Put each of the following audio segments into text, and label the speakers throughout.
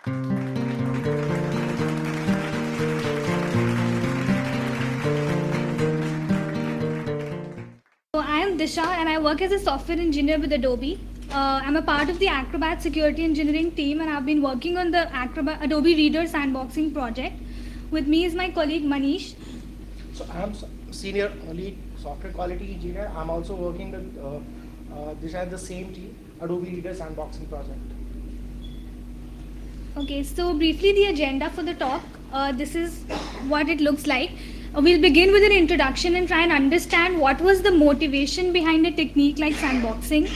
Speaker 1: So I am Disha and I work as a software engineer with Adobe. I'm a part of the Acrobat security engineering team and I've been working on the Adobe Reader Sandboxing project. With me is my colleague Manish.
Speaker 2: So I'm senior lead software quality engineer. I'm also working with Disha, the same team, Adobe Reader Sandboxing project.
Speaker 1: Okay, so briefly the agenda for the talk. This is what it looks like. We'll begin with an introduction and try and understand what was the motivation behind a technique like sandboxing.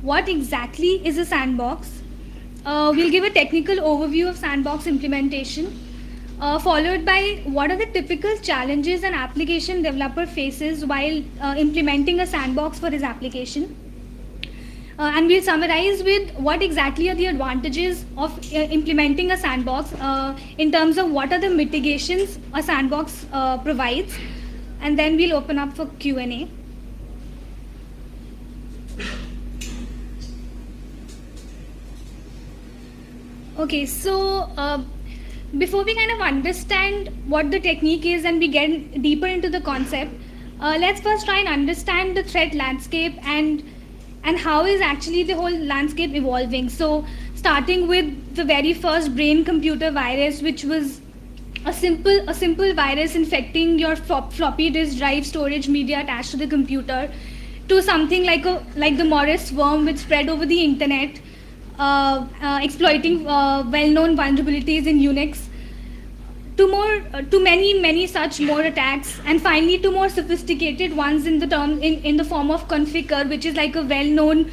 Speaker 1: What exactly is a sandbox? We'll give a technical overview of sandbox implementation, followed by what are the typical challenges an application developer faces while implementing a sandbox for his application. And we'll summarize with what exactly are the advantages of implementing a sandbox in terms of what are the mitigations a sandbox provides, and then we'll open up for Q&A. Okay, so before we kind of understand what the technique is and we get deeper into the concept, let's first try and understand the threat landscape and how is actually the whole landscape evolving. So starting with the very first brain computer virus, which was a simple virus infecting your floppy disk drive storage media attached to the computer, to something like the Morris worm, which spread over the internet, exploiting well-known vulnerabilities in Unix, to many such more attacks, and finally to more sophisticated ones in the form of Configure, which is like a well-known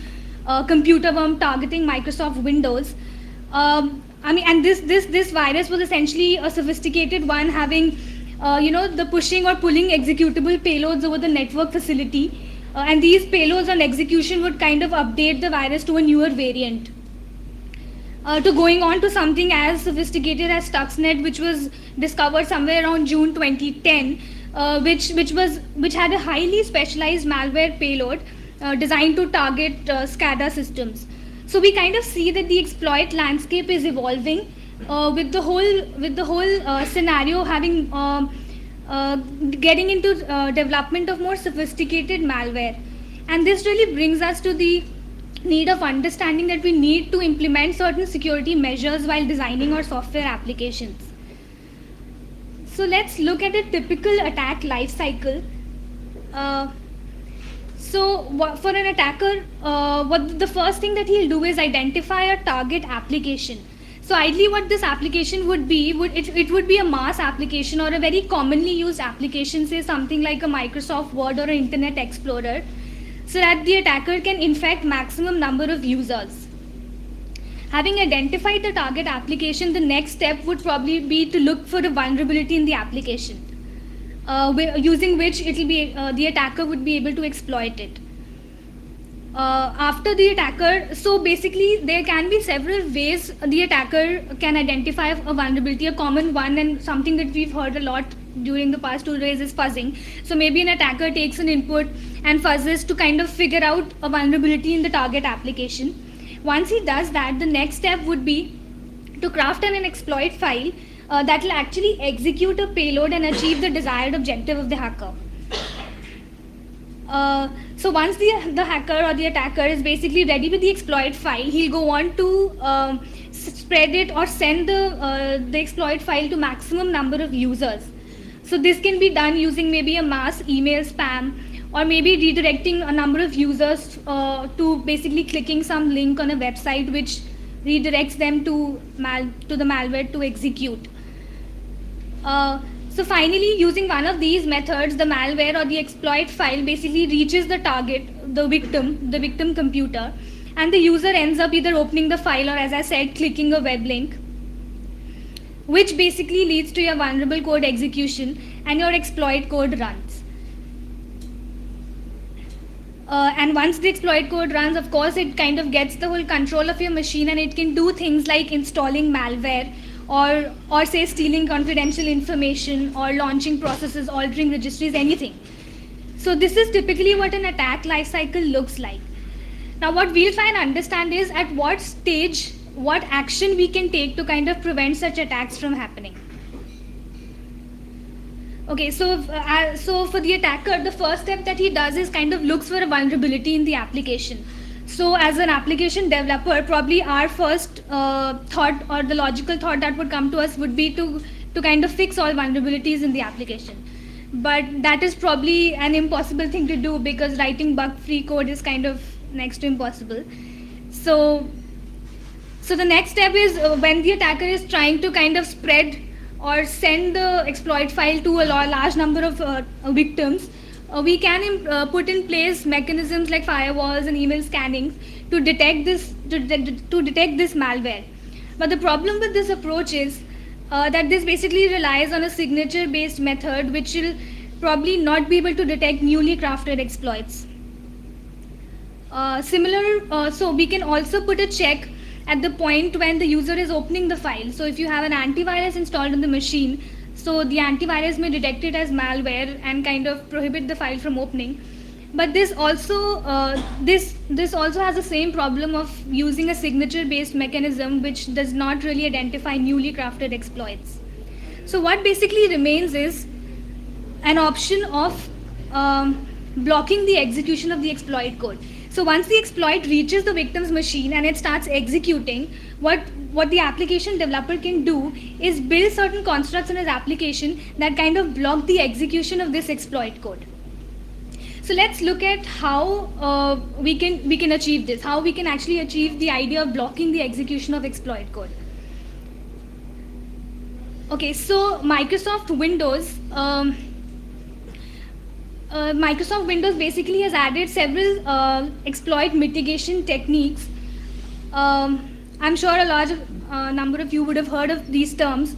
Speaker 1: computer worm targeting Microsoft Windows. And this virus was essentially a sophisticated one, having the pushing or pulling executable payloads over the network facility, and these payloads on execution would kind of update the virus to a newer variant. To going on to something as sophisticated as Stuxnet, which was discovered somewhere around June 2010, which had a highly specialized malware payload designed to target SCADA systems. So we kind of see that the exploit landscape is evolving, with the whole scenario having getting into development of more sophisticated malware, and this really brings us to the need of understanding that we need to implement certain security measures while designing our software applications. So let's look at a typical attack life cycle. For an attacker, what the first thing that he'll do is identify a target application. So ideally what this application would be, it would be a mass application or a very commonly used application, say something like a Microsoft Word or an Internet Explorer, so that the attacker can infect maximum number of users. Having identified the target application, the next step would probably be to look for a vulnerability in the application, using which the attacker would be able to exploit it. After the attacker, so basically there can be several ways the attacker can identify a vulnerability. A common one and something that we've heard a lot during the past 2 days is fuzzing. So maybe an attacker takes an input and fuzzes to kind of figure out a vulnerability in the target application. Once he does that, the next step would be to craft an exploit file that will actually execute a payload and achieve the desired objective of the hacker. So once the hacker or the attacker is basically ready with the exploit file, he'll go on to spread it or send the exploit file to maximum number of users. So this can be done using maybe a mass email spam, or maybe redirecting a number of users to basically clicking some link on a website which redirects them to the malware to execute. So finally, using one of these methods, the malware or the exploit file basically reaches the target, the victim computer, and the user ends up either opening the file or, as I said, clicking a web link, which basically leads to your vulnerable code execution and your exploit code runs. And once the exploit code runs, of course, it kind of gets the whole control of your machine, and it can do things like installing malware, or say stealing confidential information, or launching processes, altering registries, anything. So this is typically what an attack lifecycle looks like. Now what we'll try and understand is at what stage what action we can take to kind of prevent such attacks from happening. Okay, so for the attacker, the first step that he does is kind of looks for a vulnerability in the application. So as an application developer, probably our first thought, or the logical thought that would come to us, would be to kind of fix all vulnerabilities in the application. But that is probably an impossible thing to do, because writing bug-free code is kind of next to impossible. So the next step is, when the attacker is trying to kind of spread or send the exploit file to a large number of victims, we can put in place mechanisms like firewalls and email scanning to detect this malware. But the problem with this approach is that this basically relies on a signature-based method, which will probably not be able to detect newly crafted exploits. So we can also put a check at the point when the user is opening the file. So if you have an antivirus installed on the machine, so the antivirus may detect it as malware and kind of prohibit the file from opening. But this also has the same problem of using a signature-based mechanism, which does not really identify newly crafted exploits. So what basically remains is an option of blocking the execution of the exploit code. So once the exploit reaches the victim's machine and it starts executing, what the application developer can do is build certain constructs in his application that kind of block the execution of this exploit code. So let's look at how we can achieve this, how we can actually achieve the idea of blocking the execution of exploit code. Okay, so Microsoft Windows basically has added several exploit mitigation techniques. I'm sure a large number of you would have heard of these terms,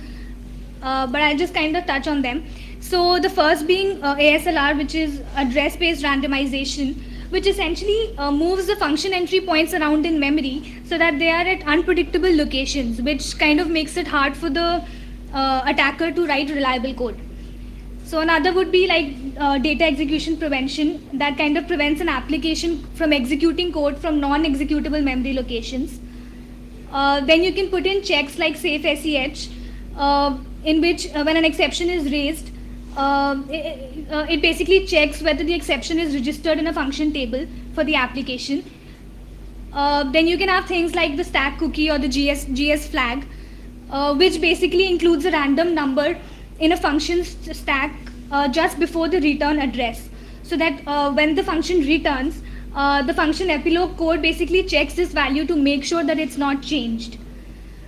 Speaker 1: but I'll just kind of touch on them. So the first being ASLR, which is address-based randomization, which essentially moves the function entry points around in memory so that they are at unpredictable locations, which kind of makes it hard for the attacker to write reliable code. So another would be like data execution prevention, that kind of prevents an application from executing code from non-executable memory locations. Then you can put in checks like safe SEH, in which when an exception is raised, it basically checks whether the exception is registered in a function table for the application. Then you can have things like the stack cookie or the GS flag, which basically includes a random number in a function stack just before the return address, so that when the function returns, the function epilogue code basically checks this value to make sure that it's not changed.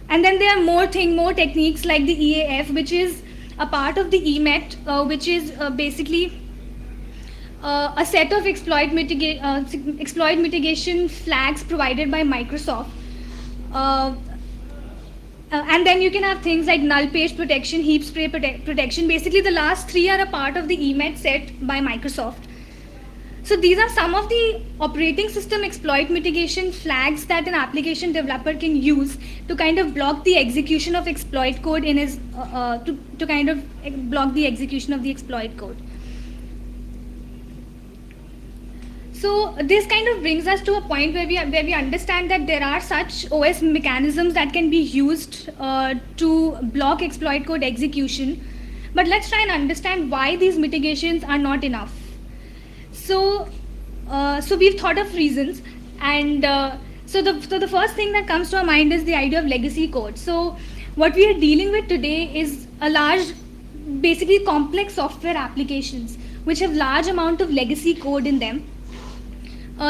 Speaker 1: And then there are more techniques like the EAF, which is a part of the EMET, which is basically a set of exploit mitigation flags provided by Microsoft. And then you can have things like null page protection, heap spray protection. Basically, the last three are a part of the EMET set by Microsoft. So these are some of the operating system exploit mitigation flags that an application developer can use to kind of block the execution of exploit code in his to kind of block the execution of the exploit code. So this kind of brings us to a point where we understand that there are such OS mechanisms that can be used to block exploit code execution. But let's try and understand why these mitigations are not enough. So we've thought of reasons, and so the first thing that comes to our mind is the idea of legacy code. So what we are dealing with today is a large, basically complex software applications which have large amount of legacy code in them.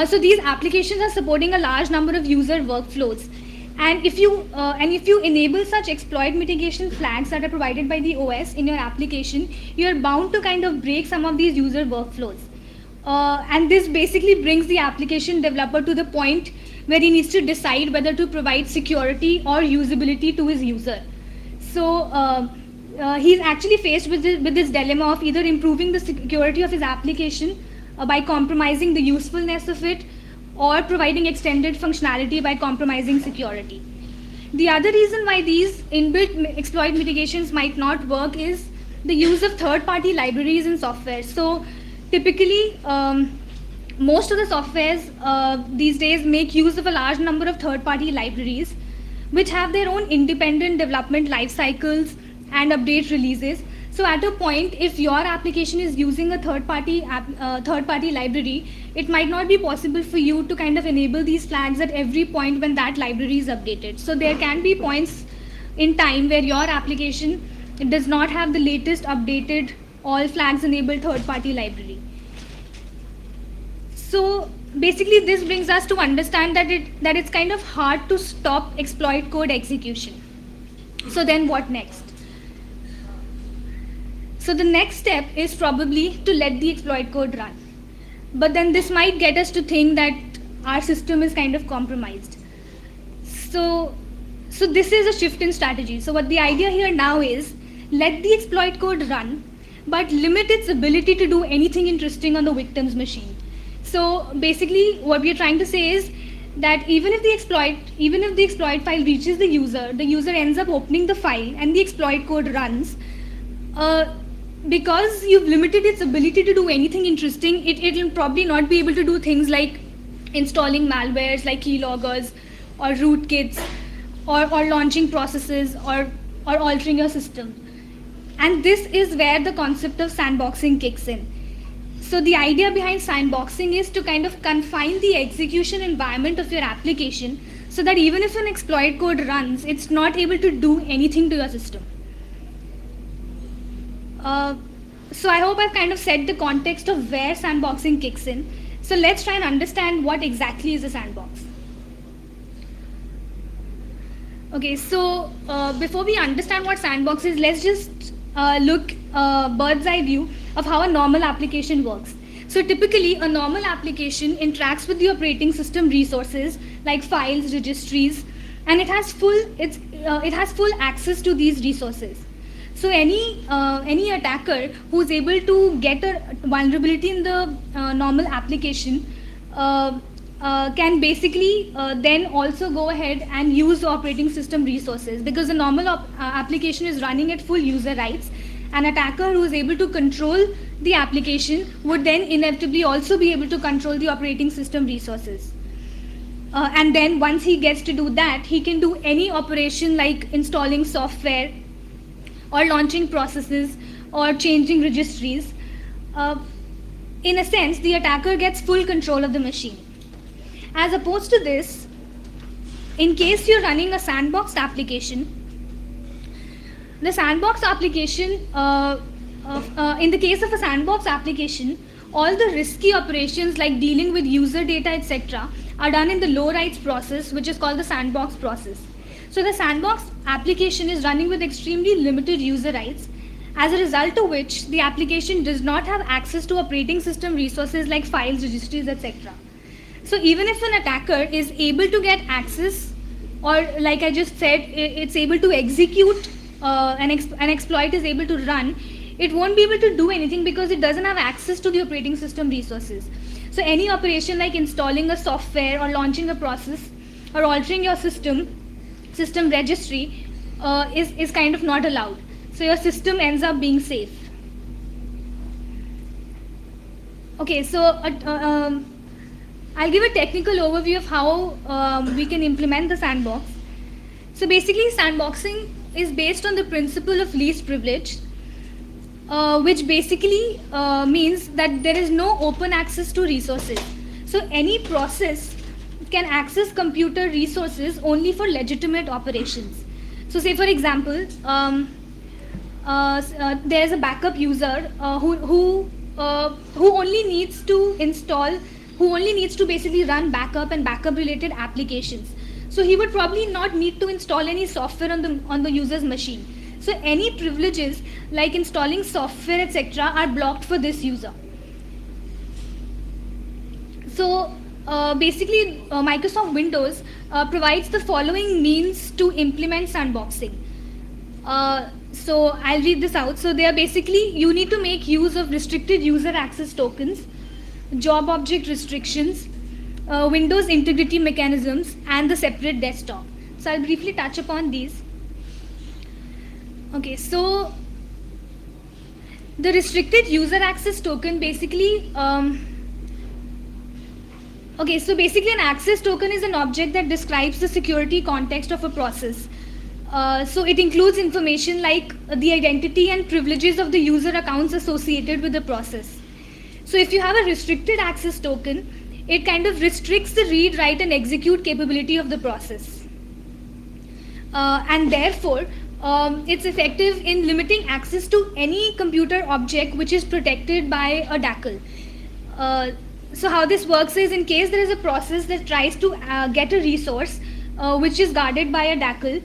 Speaker 1: So these applications are supporting a large number of user workflows, and if you enable such exploit mitigation flags that are provided by the OS in your application, you are bound to kind of break some of these user workflows. And this basically brings the application developer to the point where he needs to decide whether to provide security or usability to his user. So he's actually faced with this dilemma of either improving the security of his application by compromising the usefulness of it, or providing extended functionality by compromising security. The other reason why these inbuilt exploit mitigations might not work is the use of third-party libraries in software. So typically, most of the softwares these days make use of a large number of third-party libraries, which have their own independent development life cycles and update releases. So at a point, if your application is using a third-party library, it might not be possible for you to kind of enable these flags at every point when that library is updated. So there can be points in time where your application does not have the latest updated all flags enabled third-party library. So basically this brings us to understand that it's kind of hard to stop exploit code execution. So then what next? So the next step is probably to let the exploit code run. But then this might get us to think that our system is kind of compromised. So this is a shift in strategy. So what the idea here now is, let the exploit code run, but limit its ability to do anything interesting on the victim's machine. So basically what we are trying to say is that even if the exploit file reaches the user ends up opening the file and the exploit code runs, because you've limited its ability to do anything interesting, it will probably not be able to do things like installing malwares like keyloggers or rootkits or launching processes or altering your system. And this is where the concept of sandboxing kicks in. So the idea behind sandboxing is to kind of confine the execution environment of your application so that even if an exploit code runs, it's not able to do anything to your system. So I hope I've kind of set the context of where sandboxing kicks in. So let's try and understand what exactly is a sandbox. Okay, so before we understand what sandbox is, let's just look bird's eye view of how a normal application works. So typically a normal application interacts with the operating system resources like files, registries, and it has full access to these resources. So any attacker who's able to get a vulnerability in the normal application can basically then also go ahead and use the operating system resources, because the normal application is running at full user rights. An attacker who is able to control the application would then inevitably also be able to control the operating system resources. And then once he gets to do that, he can do any operation like installing software or launching processes or changing registries. In a sense, the attacker gets full control of the machine. As opposed to this, in case you're running a sandboxed application, the sandbox application, in the case of a sandbox application, all the risky operations like dealing with user data, etc., are done in the low rights process, which is called the sandbox process. So the sandbox application is running with extremely limited user rights, as a result of which the application does not have access to operating system resources like files, registries, etc. So even if an attacker is able to get access, or like I just said, it's able to execute, an exploit is able to run, it won't be able to do anything because it doesn't have access to the operating system resources. So any operation like installing a software or launching a process or altering your system registry is kind of not allowed. So your system ends up being safe. Okay, so I'll give a technical overview of how we can implement the sandbox. So basically sandboxing is based on the principle of least privilege, which basically means that there is no open access to resources. So any process can access computer resources only for legitimate operations. So say for example, there's a backup user who only needs to basically run backup and backup related applications. So he would probably not need to install any software on the user's machine. So any privileges like installing software, etc., are blocked for this user. So basically Microsoft Windows provides the following means to implement sandboxing. So I'll read this out. So they are basically, you need to make use of restricted user access tokens, job object restrictions, Windows integrity mechanisms, and the separate desktop. So I'll briefly touch upon these. Okay, so the restricted user access token basically Okay, so basically an access token is an object that describes the security context of a process. So it includes information like the identity and privileges of the user accounts associated with the process. So if you have a restricted access token, it kind of restricts the read, write and execute capability of the process. And therefore, it's effective in limiting access to any computer object which is protected by a DACL. So how this works is, in case there is a process that tries to get a resource which is guarded by a DACL,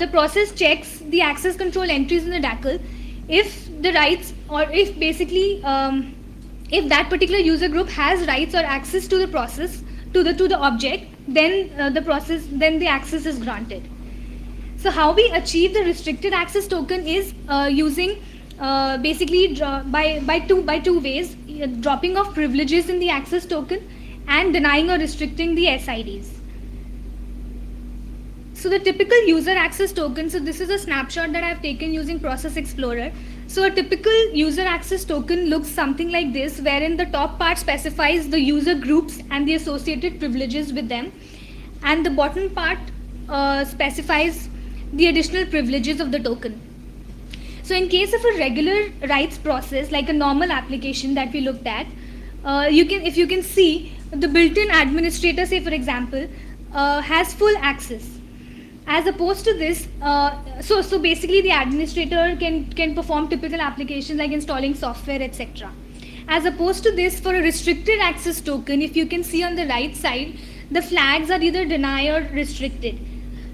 Speaker 1: the process checks the access control entries in the DACL. If the rights, or if basically if that particular user group has rights or access to the process, to the object, then the access is granted. So how we achieve the restricted access token is using basically by two ways: dropping off privileges in the access token and denying or restricting the SIDs. So the typical user access token, so this is a snapshot that I've taken using Process Explorer. So a typical user access token looks something like this, wherein the top part specifies the user groups and the associated privileges with them, and the bottom part specifies the additional privileges of the token. So in case of a regular rights process, like a normal application that we looked at, if you can see, the built-in administrator, say for example, has full access. As opposed to this, so basically the administrator can perform typical applications like installing software, etc. As opposed to this, for a restricted access token, if you can see on the right side, the flags are either deny or restricted.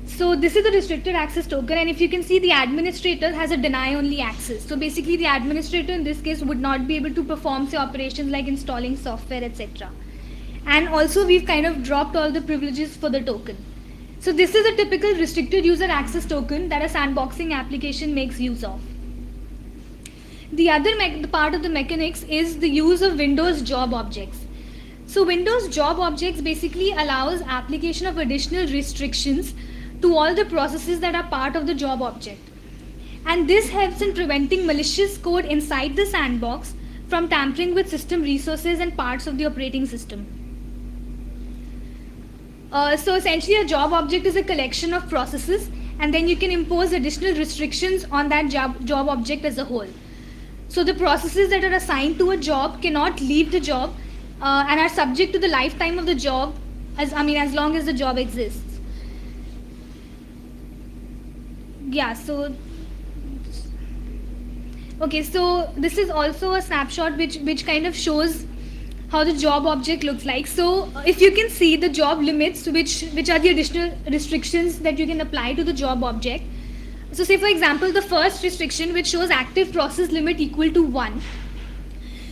Speaker 1: So this is a restricted access token, and if you can see, the administrator has a deny only access. So basically the administrator in this case would not be able to perform, say, operations like installing software, etc. And also we've kind of dropped all the privileges for the token. So this is a typical restricted user access token that a sandboxing application makes use of. The other part of the mechanics is the use of Windows job objects. So Windows job objects basically allows application of additional restrictions to all the processes that are part of the job object. And this helps in preventing malicious code inside the sandbox from tampering with system resources and parts of the operating system. So essentially a job object is a collection of processes, and then you can impose additional restrictions on that job object as a whole. So the processes that are assigned to a job cannot leave the job and are subject to the lifetime of the job, as long as the job exists. Yeah, so okay, so this is also a snapshot which kind of shows how the job object looks like. So if you can see the job limits, which are the additional restrictions that you can apply to the job object. So say for example, the first restriction, which shows active process limit equal to 1.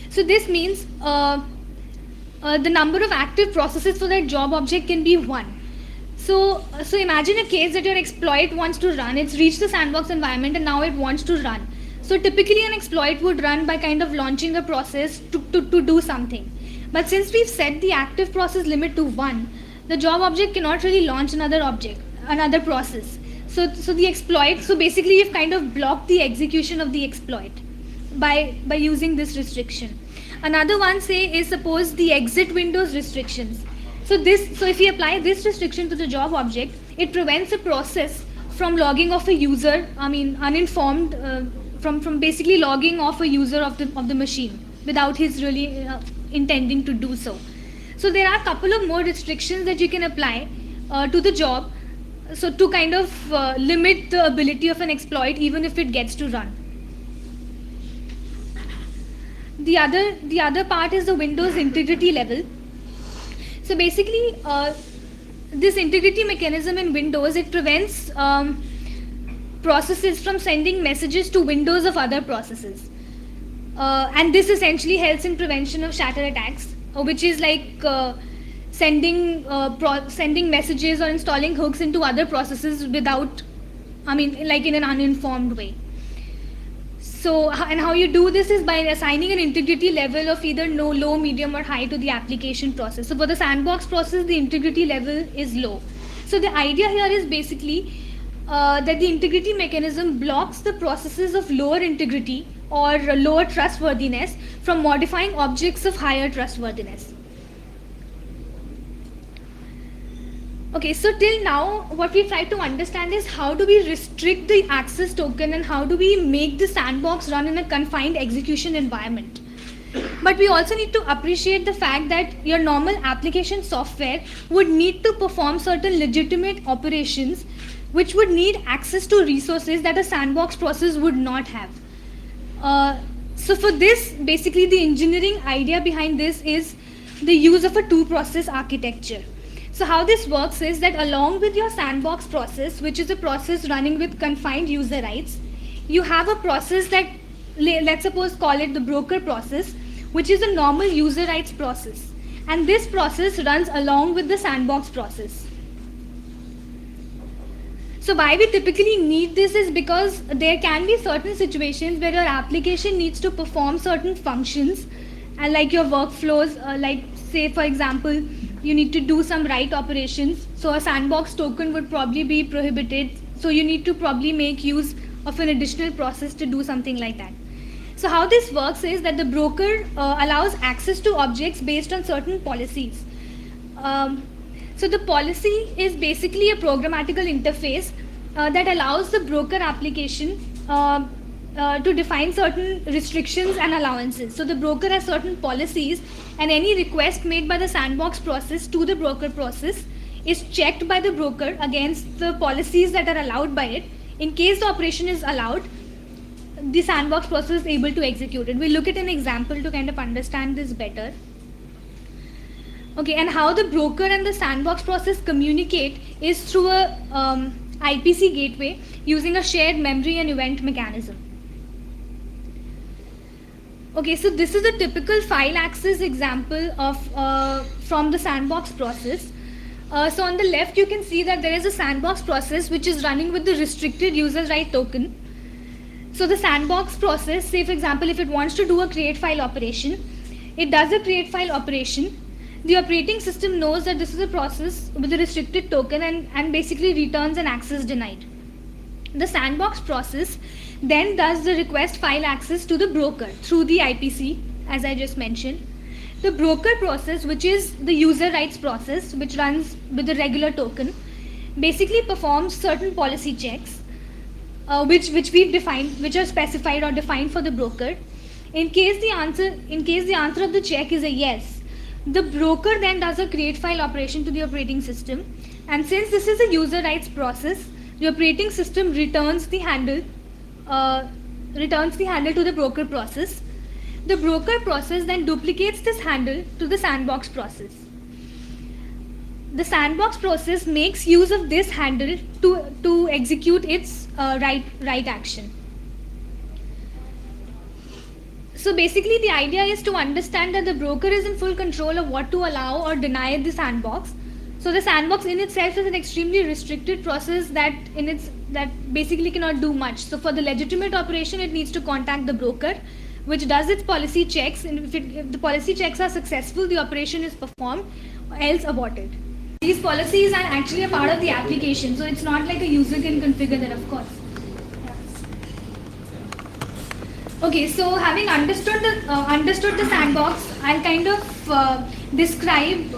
Speaker 1: So this means the number of active processes for that job object can be 1. So imagine a case that your exploit wants to run. It's reached the sandbox environment and now it wants to run. So typically an exploit would run by kind of launching a process to do something. But since we've set the active process limit to 1, the job object cannot really launch another process. So the exploit, so basically you've kind of blocked the execution of the exploit by using this restriction. Another one, say, is suppose the exit windows restrictions. So if we apply this restriction to the job object, it prevents a process from logging off a user, uninformed, from basically logging off a user of the machine without his really intending to do so. So there are a couple of more restrictions that you can apply to the job, so to kind of limit the ability of an exploit even if it gets to run. The other part is the Windows integrity level. So basically this integrity mechanism in Windows, it prevents processes from sending messages to windows of other processes. And this essentially helps in prevention of shatter attacks, which is like sending messages or installing hooks into other processes without, like in an uninformed way. So, and how you do this is by assigning an integrity level of either low, medium or high to the application process. So for the sandbox process, the integrity level is low. So the idea here is basically that the integrity mechanism blocks the processes of lower integrity or lower trustworthiness from modifying objects of higher trustworthiness. Okay, so till now, what we try to understand is how do we restrict the access token and how do we make the sandbox run in a confined execution environment. But we also need to appreciate the fact that your normal application software would need to perform certain legitimate operations which would need access to resources that a sandbox process would not have. So for this, basically the engineering idea behind this is the use of a two-process architecture. So how this works is that along with your sandbox process, which is a process running with confined user rights, you have a process that, let's suppose call it the broker process, which is a normal user rights process. And this process runs along with the sandbox process. So why we typically need this is because there can be certain situations where your application needs to perform certain functions, and like your workflows, like say for example, you need to do some write operations. So a sandbox token would probably be prohibited. So you need to probably make use of an additional process to do something like that. So how this works is that the broker allows access to objects based on certain policies. So the policy is basically a programmatical interface that allows the broker application to define certain restrictions and allowances. So the broker has certain policies, and any request made by the sandbox process to the broker process is checked by the broker against the policies that are allowed by it. In case the operation is allowed, the sandbox process is able to execute it. We'll look at an example to kind of understand this better. Okay, and how the broker and the sandbox process communicate is through a IPC gateway using a shared memory and event mechanism. Okay, so this is a typical file access example of from the sandbox process. So on the left, you can see that there is a sandbox process which is running with the restricted user right token. So the sandbox process, say for example, if it wants to do a create file operation, it does a create file operation. The operating system knows that this is a process with a restricted token and basically returns an access denied. The sandbox process then does the request file access to the broker through the IPC, as I just mentioned. The broker process, which is the user rights process, which runs with the regular token, basically performs certain policy checks, which we've defined, which are specified or defined for the broker. In case the answer of the check is a yes, the broker then does a create file operation to the operating system, and since this is a user rights process, the operating system returns the handle to the broker process. The broker process then duplicates this handle to the sandbox process. The sandbox process makes use of this handle to execute its write action. So basically the idea is to understand that the broker is in full control of what to allow or deny the sandbox. So the sandbox in itself is an extremely restricted process that basically cannot do much. So for the legitimate operation, it needs to contact the broker, which does its policy checks, and if the policy checks are successful, the operation is performed, else aborted. These policies are actually a part of the application, so it's not like a user can configure that, of course. Okay, so having understood the sandbox, I'll kind of describe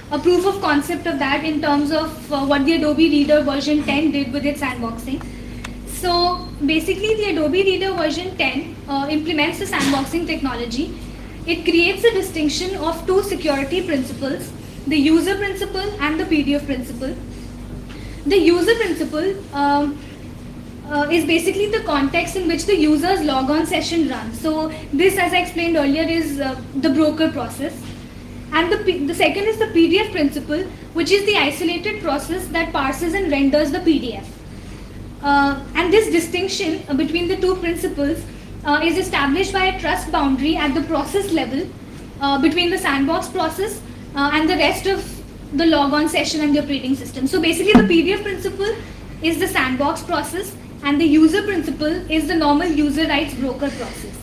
Speaker 1: a proof of concept of that in terms of what the Adobe Reader version 10 did with its sandboxing. So basically the Adobe Reader version 10 implements the sandboxing technology. It creates a distinction of two security principles, the user principle and the PDF principle. The user principle is basically the context in which the user's logon session runs. So this, as I explained earlier, is the broker process. And the second is the PDF principle, which is the isolated process that parses and renders the PDF. And this distinction between the two principles is established by a trust boundary at the process level between the sandbox process and the rest of the logon session and the operating system. So basically the PDF principle is the sandbox process, and the user principle is the normal user rights broker process.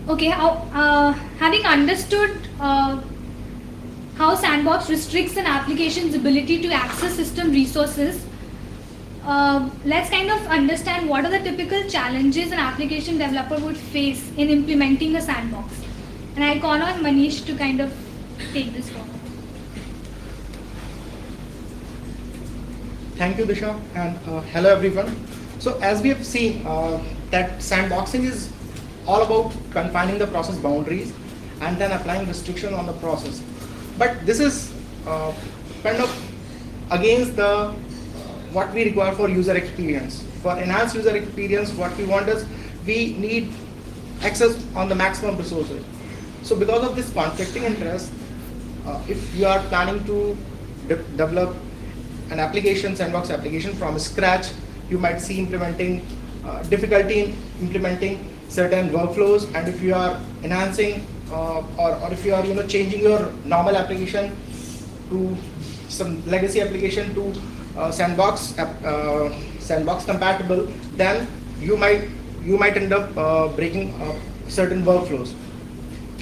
Speaker 1: Okay, having understood how Sandbox restricts an application's ability to access system resources, let's kind of understand what are the typical challenges an application developer would face in implementing a sandbox. And I call on Manish to kind of take this forward.
Speaker 2: Thank you, Disha, and hello everyone. So as we have seen, that sandboxing is all about confining the process boundaries and then applying restriction on the process. But this is kind of against the what we require for user experience. For enhanced user experience, what we want is we need access on the maximum resources. So because of this conflicting interest, if you are planning to develop an application, sandbox application from scratch, you might see implementing difficulty in implementing certain workflows, and if you are enhancing or if you are changing your normal application to some legacy application to sandbox compatible, then you might end up breaking certain workflows.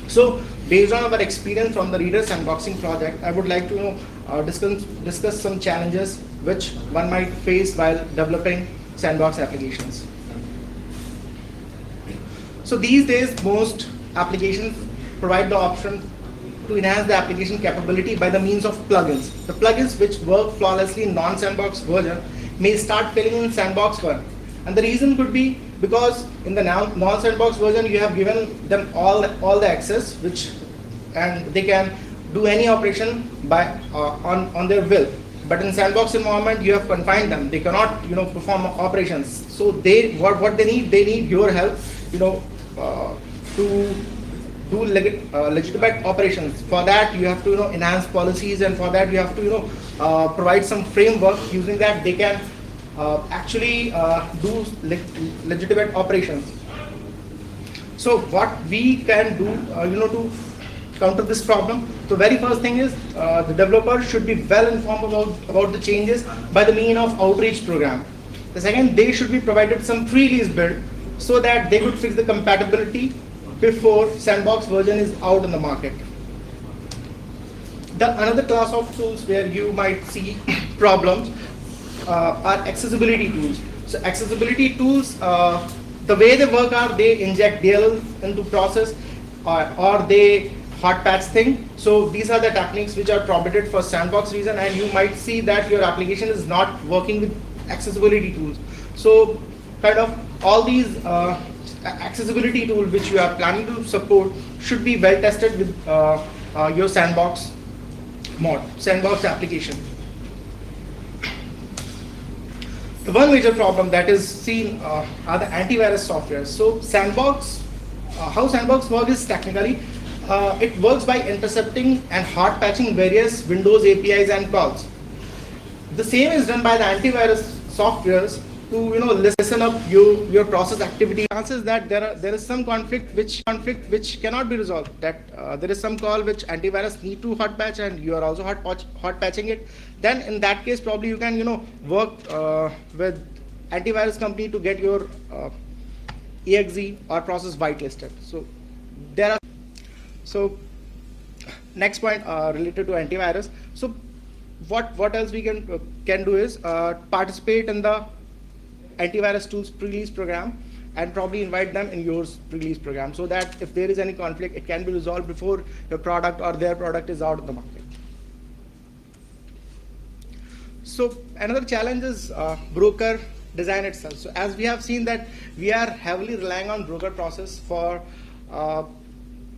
Speaker 2: So based on our experience from the Reader Sandboxing project, I would like to discuss some challenges which one might face while developing sandbox applications. So these days, most applications provide the option to enhance the application capability by the means of plugins. The plugins which work flawlessly in non-sandbox version may start failing in sandbox one. And the reason could be because in the non-sandbox version, you have given them all the access, and they can do any operation by on their will. But in sandbox environment, you have confined them. They cannot perform operations. So what they need your help to do legitimate operations. For that, you have to enhance policies, and for that you have to provide some framework. Using that, they can actually do legitimate operations. So what we can do to counter this problem, the very first thing is the developer should be well informed about the changes by the means of outreach program. The second, they should be provided some pre-release build so that they could fix the compatibility before sandbox version is out in the market. Another class of tools where you might see problems are accessibility tools. So accessibility tools, the way they work are they inject DLL into process or they hot patch thing. So these are the techniques which are prohibited for sandbox reason, and you might see that your application is not working with accessibility tools. So kind of all these accessibility tools which you are planning to support should be well tested with your sandbox application. The one major problem that is seen are the antivirus software. So how sandbox works is technically, it works by intercepting and hot patching various Windows APIs and calls. The same is done by the antivirus softwares to listen up your process activity. Chances that there is some conflict which cannot be resolved. That there is some call which antivirus need to hot patch, and you are also hot patching it. Then in that case, probably you can work with antivirus company to get your exe or process whitelisted. So next point related to antivirus. So what else we can do is participate in the antivirus tools pre-release program and probably invite them in your pre-release program, so that if there is any conflict, it can be resolved before your product or their product is out of the market. So another challenge is broker design itself. So as we have seen that we are heavily relying on broker process for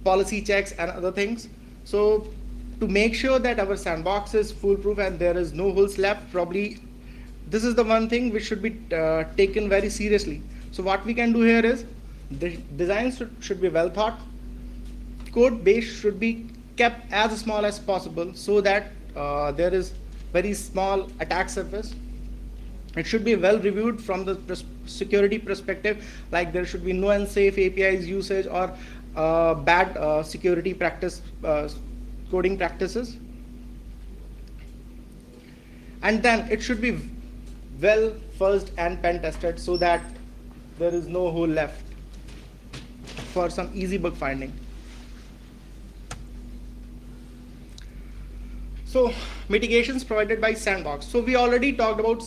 Speaker 2: policy checks and other things. So to make sure that our sandbox is foolproof and there is no holes left, probably this is the one thing which should be taken very seriously. So what we can do here is the design should be well thought. Code base should be kept as small as possible so that there is very small attack surface. It should be well reviewed from the security perspective, like there should be no unsafe APIs usage or bad security practice coding practices. And then it should be well fuzzed and pen tested so that there is no hole left for some easy bug finding. So mitigations provided by Sandbox. So we already talked about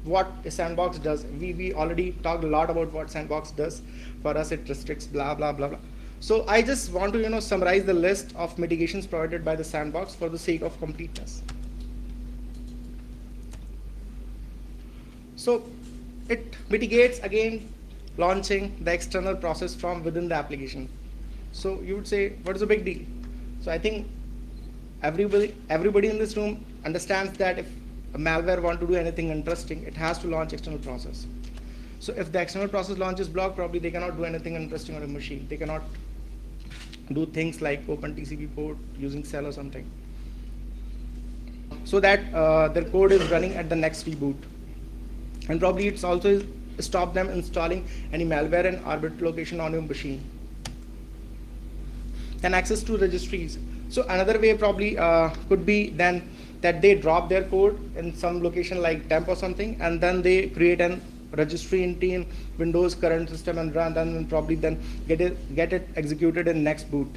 Speaker 2: what a Sandbox does. We already talked a lot about what Sandbox does. For us, it restricts blah blah blah blah. So I just want to summarize the list of mitigations provided by the sandbox for the sake of completeness. So it mitigates again launching the external process from within the application. So you would say, what is the big deal? So I think everybody in this room understands that if a malware want to do anything interesting, it has to launch external process. So if the external process launch is blocked, probably they cannot do anything interesting on a machine. They cannot do things like open TCP port using cell or something, so that their code is running at the next reboot. And probably it's also stop them installing any malware in arbitrary location on your machine. Then access to registries. So another way probably could be then that they drop their code in some location like temp or something, and then they create an registry in Windows current system and run, and probably then get it executed in next boot.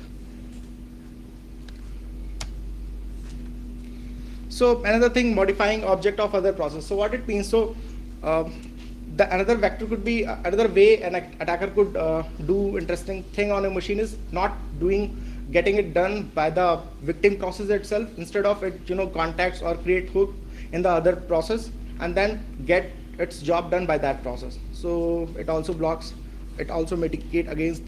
Speaker 2: So another thing, modifying object of other process. So what it means, so the another vector could be another way an attacker could do interesting thing on a machine is not getting it done by the victim process itself. Instead of it contacts or create hook in the other process and then get its job done by that process. So it also blocks, it also mitigate against